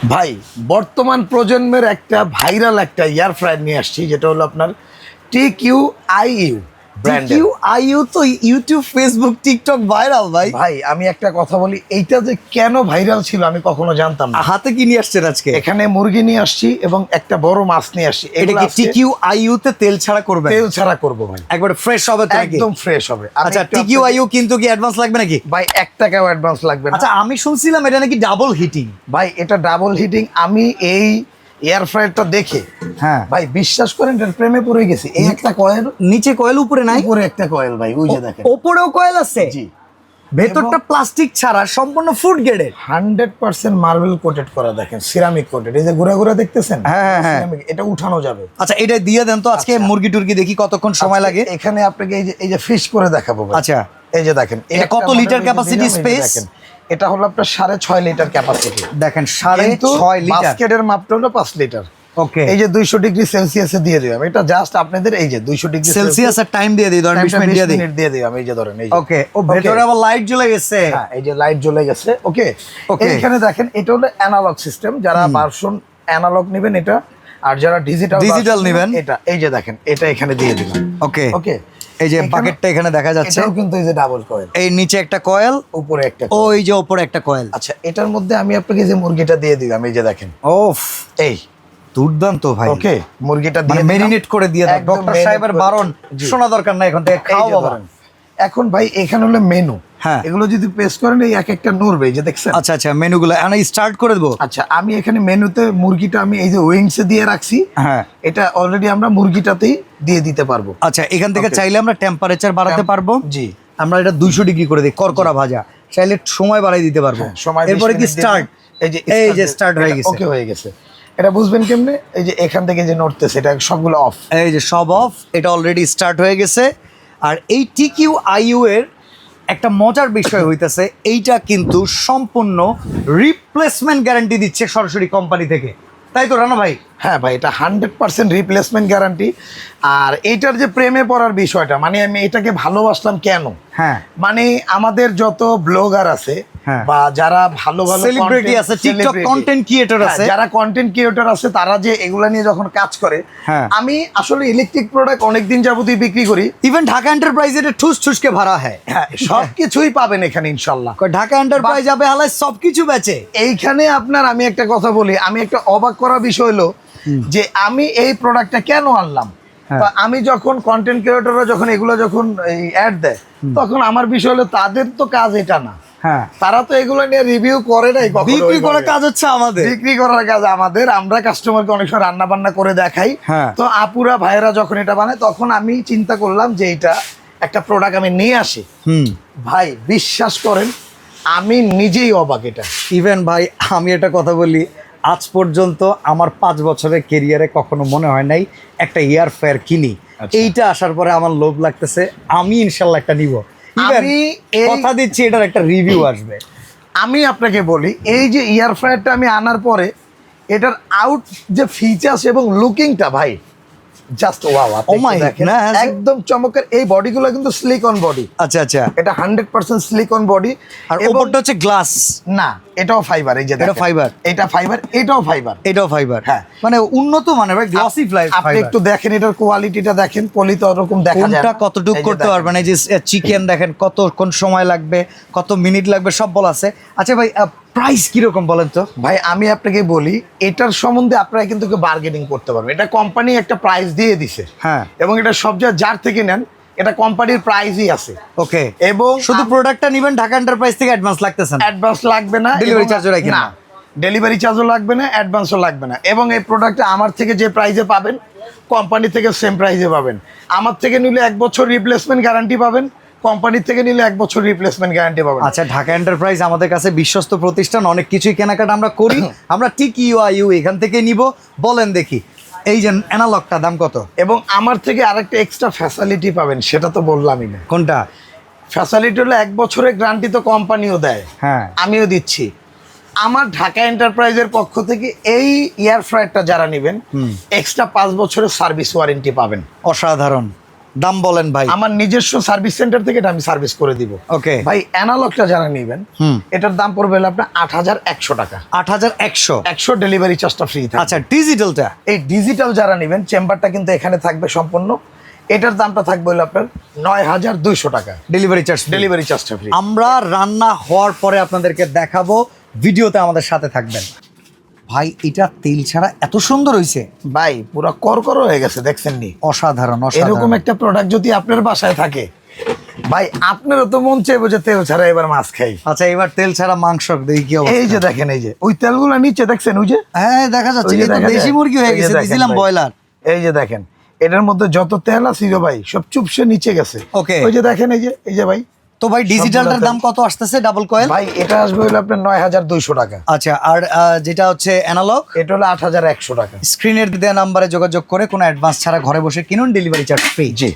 ভাই বর্তমান প্রজন্মের একটা ভাইরাল একটা এয়ার ফ্রায়ার নিয়ে আসছি, যেটা হলো আপনার TQIU ব্র্যান্ডের। TQIU তো ইউটিউব, ফেসবুক, টিকটক ভাইরাল ভাই। ভাই আমি একটা কথা বলি, এইটা যে কেন ভাইরাল ছিল আমি কখনো জানতাম না। হাতে কি নিয়ে আসছেন আজকে? এখানে মুরগি নিয়ে আসছি এবং একটা বড় মাছ নিয়ে আসছি। এটা এগুলো কি আজকে TQIU তে তেল ছাড়া করবেন? তেল ছাড়া করবো ভাই, একবার ফ্রেশ হবে তো নাকি? একদম ফ্রেশ হবে। আমি আচ্ছা, একটু TQIU কিন্তু কি অ্যাডভান্স লাগবে নাকি? ভাই 1 টাকাও অ্যাডভান্স লাগবে না। আচ্ছা, আমি শুনছিলাম এটা নাকি ডাবল হিটিং। ভাই এটা ডাবল হিটিং। আমি এই এয়ার ফ্রায়ারটা দেখে হ্যাঁ ভাই বিশ্বাস করেন এর প্রেমে পড়ে গেছি। এই একটা কয়েল, নিচে কয়েল, উপরে নাই? উপরে একটা কয়েল ভাই, ওই যে দেখেন। ওপরেও কয়েল আছে? জি, ভেতরটা প্লাস্টিক ছাড়া সম্পূর্ণ ফুড গ্রেডের। 100% মার্বেল কোটেড করা, দেখেন সিরামিক কোটেড। এই যে ঘুরা ঘুরা দেখতেছেন, হ্যাঁ, হ্যাঁ। ceramic, এটা উঠানো যাবে। আচ্ছা, এটা দিয়ে দেন তো আজকে। আচ্ছা। মুরগি টুরগি দেখি কতক্ষণ সময় লাগে। এখানে আপনাকে এই যে ফিশ করে দেখাবো ভাই। আচ্ছা, এই যে দেখেন এটা কত লিটার ক্যাপাসিটি স্পেস? এটা হলো আপনার 6.5 লিটার ক্যাপাসিটি। দেখেন 6.5 লিটার। বাস্কেটের মাপটা হলো 5 লিটার। ওকে, এই যে 200 ডিগ্রি সেলসিয়াসে দিয়ে দিলাম। এটা জাস্ট আপনাদের এই যে 200 ডিগ্রি সেলসিয়াস আর টাইম দিয়ে দিই, ধরেন 20 মিনিট দিয়ে দিই। দিয়ে দিলাম। এই যে ধরেন, এই যে ওকে, ও ভেতরে আবার লাইট জ্বলে গেছে। হ্যাঁ, এই যে লাইট জ্বলে গেছে। ওকে, Okay. এইখানে দেখেন এটা হলো অ্যানালগ সিস্টেম। যারা ভার্সন অ্যানালগ নেবেন এটা, আর যারা ডিজিটাল নেবেন এটা, এই যে দেখেন এটা এখানে দিয়ে দিলাম। ওকে ওকে, এই যে এখানে- বাকেটটা এখানে দেখা যাচ্ছে। এটাও কিন্তু এই যে ডাবল কয়েল, এই নিচে একটা কয়েল, উপরে একটা coil। ওই যে উপরে একটা কয়েল। আচ্ছা, এটার মধ্যে আমি আপনাকে যে মুরগিটা দিয়ে দিলাম, এই যে দেখেন। ওফ, এই দুর্দান্ত ভাই। ওকে, মুরগিটা মানে দিয়ে দিলাম। মেরিনেট করে দিয়ে দাও। একদম ডক্টর marinate সাহেবের করে- বারণ জি। শোনা দরকার না, এখন থেকে এই খাও যে বাবা। ধরেন। এখন ভাই এখানে হলো মেনু। হ্যাঁ। এগুলো যদি প্রেস করেন এই এক একটা নড়বে, এই যে দেখছেন। আচ্ছা আচ্ছা, মেনুগুলো আমি স্টার্ট করে দেবো। আচ্ছা, আমি এখানে মেনুতে মুরগিটা আমি এই যে উইংসে দিয়ে রাখছি। হ্যাঁ, এটা অলরেডি আমরা মুরগিটাতেই দিয়ে দিতে পারবো। আচ্ছা, এখান থেকে Okay. চাইলে আমরা টেম্পারেচার বাড়াতে পারবো। জি, আমরা এটা 200 ডিগ্রি করে দিই, করকরা ভাজা। চাইলে সময় বাড়াই দিতে পারবো। হ্যাঁ, সময় এরপরে 20 কি মিনিট দিয়ে স্টার্ট? দিন। এই যে স্টার্ট হয়ে গেছে। ওকে, হয়ে গেছে। এটা বুঝবেন কেমনে? এই যে এখান থেকে যে নড়তেছে, এটা সবগুলো অফ। এই যে সব অফ, এটা অলরেডি স্টার্ট হয়ে গেছে। আর এই TQIU এর একটা মজার বিষয় হইতেছে, এইটা কিন্তু সম্পূর্ণ রিপ্লেসমেন্ট গ্যারান্টি দিচ্ছে সরাসরি কোম্পানি থেকে, তাই তো রানা ভাই? হ্যাঁ ভাই, এটা 100% রিপ্লেসমেন্ট গ্যারান্টি। আর এইটার যে প্রেমে পড়ার বিষয়টা, মানে আমি এটাকে ভালোবাসলাম কেন? হ্যাঁ, মানে আমাদের যত ব্লগার আছে হ্যাঁ। বা যারা ভালো ভালো সেলিব্রিটি আছে, টিকটক কন্টেন্ট ক্রিয়েটর আছে, যারা কন্টেন্ট ক্রিয়েটর আছে, তারা যে এগুলা নিয়ে যখন কাজ করে, হ্যাঁ। আমি আসলে ইলেকট্রিক প্রোডাক্ট অনেকদিন যাবতই বিক্রি করি। ইভেন ঢাকা এন্টারপ্রাইজ এটা ঠুস ঠুসকে ভাড়া হয়। হ্যাঁ, সবকিছুই পাবেন এখানে ইনশাল্লাহ। ঢাকা এন্টারপ্রাইজ যাবে হালায় সবকিছু বেচে। এইখানে আপনার আমি একটা কথা বলি, আমি একটা অবাক করা বিষয় হলো যে আমি এই প্রোডাক্টটা কেন আনলাম। হ্যাঁ। তা আমি যখন কন্টেন্ট ক্রিয়েটররা যখন এগুলো যখন এই অ্যাড দেয়, তখন আমার বিষয় হলো তাদের তো কাজ এটা না। হ্যাঁ, তারা তো এগুলো নিয়ে রিভিউ করে নাই কখনো। বিক্রি করার ওইভাবে। কাজ হচ্ছে আমাদের। বিক্রি করার কাজ আমাদের। আমরা কাস্টমারকে অনেক সময় রান্না বান্না করে দেখাই। হ্যাঁ। তো আপুরা ভাইয়েরা যখন এটা বানায়, তখন আমি চিন্তা করলাম যে এটা একটা প্রোডাক্ট আমি নিয়ে আসি। ভাই বিশ্বাস করেন আমি নিজেই অবাক। এটা ইভেন ভাই, আমি একটা কথা বলি, আজ পর্যন্ত আমার 5 বছরের কেরিয়ারে কখনো মনে হয় নাই একটা এয়ার ফ্রায়ার কিনি। আচ্ছা। এইটা আসার পরে আমার লোভ লাগতেছে, আমি ইনশাল্লাহ একটা নিব। আমি কথা দিচ্ছি এটার একটা রিভিউ আসবে। আমি আপনাকে বলি, এই যে এয়ার ফ্রায়ারটা আমি আনার পরে এটার আউট যে ফিচার্স এবং লুকিংটা ভাই just wow. Oh my goodness. একদম চমৎকার। এই বডিগুলো কিন্তু স্লিক অন বডি। আচ্ছা আচ্ছা, এটা 100% স্লিক অন বডি। আর ওপরটা হচ্ছে গ্লাস। না, এটাও ফাইবার। এই যে এটা দেখেন, fiber? এটা ফাইবার, এটাও ফাইবার। এটাও ফাইবার। হ্যাঁ। মানে উন্নত মানের ভাই, গ্লসি আপনি ফাইবার। একটু দেখেন এটার কোয়ালিটিটা দেখেন, পলি তো ওরকম দেখা যায় কোনটা না। কতটুক এই যে করতে দেখেন। পারবেন, এই যে চিকেন দেখেন কোন সময় লাগবে, কত মিনিট লাগবে, সব বলা আছে। আচ্ছা ভাই, প্রাইস কিরকম বলেন তো? ভাই আমি আপনাকে বলি, এটার সম্বন্ধে আপনারা কিন্তু বার্গেনিং করতে পারবেন। এটা কোম্পানি একটা প্রাইস দিয়ে দিছে। হ্যাঁ। এবং এটা সব যার থেকে নেন, এটা কোম্পানির প্রাইসই আছে। ওকে, এবং শুধু প্রোডাক্টটা নেবেন, ঢাকা এন্টারপ্রাইজ থেকে অ্যাডভান্স লাগতেছে না? অ্যাডভান্স লাগবে না। Delivery এবং- charge ও রাখেন না, না? ডেলিভারি চার্জও লাগবে না, অ্যাডভান্সও লাগবে না। এবং এই প্রোডাক্টটা আমার থেকে যে প্রাইসে পাবেন, কোম্পানি থেকে সেম প্রাইসে পাবেন। আমার থেকে নিলে 1 বছর রিপ্লেসমেন্ট গ্যারান্টি পাবেন, কোম্পানির থেকে নিলে 1 বছর রিপ্লেসমেন্ট গ্যারান্টি পাবেন। আচ্ছা, ঢাকা এন্টারপ্রাইজ আমাদের কাছে বিশ্বস্ত প্রতিষ্ঠান, অনেক কিছুই কেনাকাটা আমরা করি। আমরা TQIU এখান থেকে নিব। বলেন দেখি, এই যে অ্যানালগটা দাম কত? এবং আমার থেকে আরেকটা এক্সট্রা ফ্যাসিলিটি পাবেন, সেটা তো বললামই না। কোনটা? ফ্যাসিলিটি হলো 1 বছরের গ্যারান্টি তো কোম্পানিও দেয়, হ্যাঁ। আমিও দিচ্ছি। আমার ঢাকা এন্টারপ্রাইজের পক্ষ থেকে এই এয়ার ফ্রায়ারটা যারা নেবেন, এক্সট্রা 5 বছরের সার্ভিস ওয়ারেন্টি পাবেন। অসাধারণ। দাম বলেন ভাই। আমার নিজস্ব সার্ভিস সেন্টার থেকে এটা আমি সার্ভিস করে দিব। ওকে ভাই অ্যানালগটা যারা নেবেন এটার দাম পড়বে হলো আপনার 8100 টাকা। 8100। 100 ডেলিভারি চার্জটা ফ্রি থাকবে। আচ্ছা ডিজিটালটা? এই ডিজিটাল যারা নেবেন চেম্বারটা কিন্তু এখানে থাকবে সম্পূর্ণ, এটার দামটা থাকবে হলো আপনার 9200 টাকা। Delivery charge? ডেলিভারি চার্জটা ফ্রি। আমরা রান্না হওয়ার পরে আপনাদেরকে দেখাবো, ভিডিওতে আমাদের সাথে থাকবেন। ভাই এটা তেল ছাড়া এত সুন্দর হয়েছে ভাই পুরো করকর হয়ে গেছে, দেখছেন নি? অসাধারণ এরকম অসাধারণ। একটা প্রোডাক্ট যদি আপনার বাসায় থাকে ভাই, আপনারও তো মন চাইবে যে তেল ছাড়া এবার মাছ খাই। আচ্ছা এবার তেল ছাড়া মাংস দেখি কি অবস্থা। এই যে দেখেন, এই যে ওই তেলগুলো নিচে দেখছেন, ওই যে হ্যাঁ দেখা যাচ্ছে, ওই যে এই তো দেখা দেশি যায়। মুরগি হয়ে এই যে গেছে, দেখেন দিছিলাম ভাই। ব্রয়লার। এই যে দেখেন এটার মধ্যে যত তেল আছে ভাই সব চুপসে নিচে গেছে। ওকে। ওই যে দেখেন, এই যে ভাই। তো ভাই ডিজিটালটার দাম কত আসতেছে ডাবল কয়েল? ভাই এটা আসবে হলো আপনার 9200 টাকা। আচ্ছা আর যেটা হচ্ছে অ্যানালগ এটা হলো 8100 টাকা। স্ক্রিনের দেওয়া নাম্বারে যোগাযোগ করে কোনো অ্যাডভান্স ছাড়া ঘরে বসে কিনুন, ডেলিভারি চার্জ ফ্রি। জি।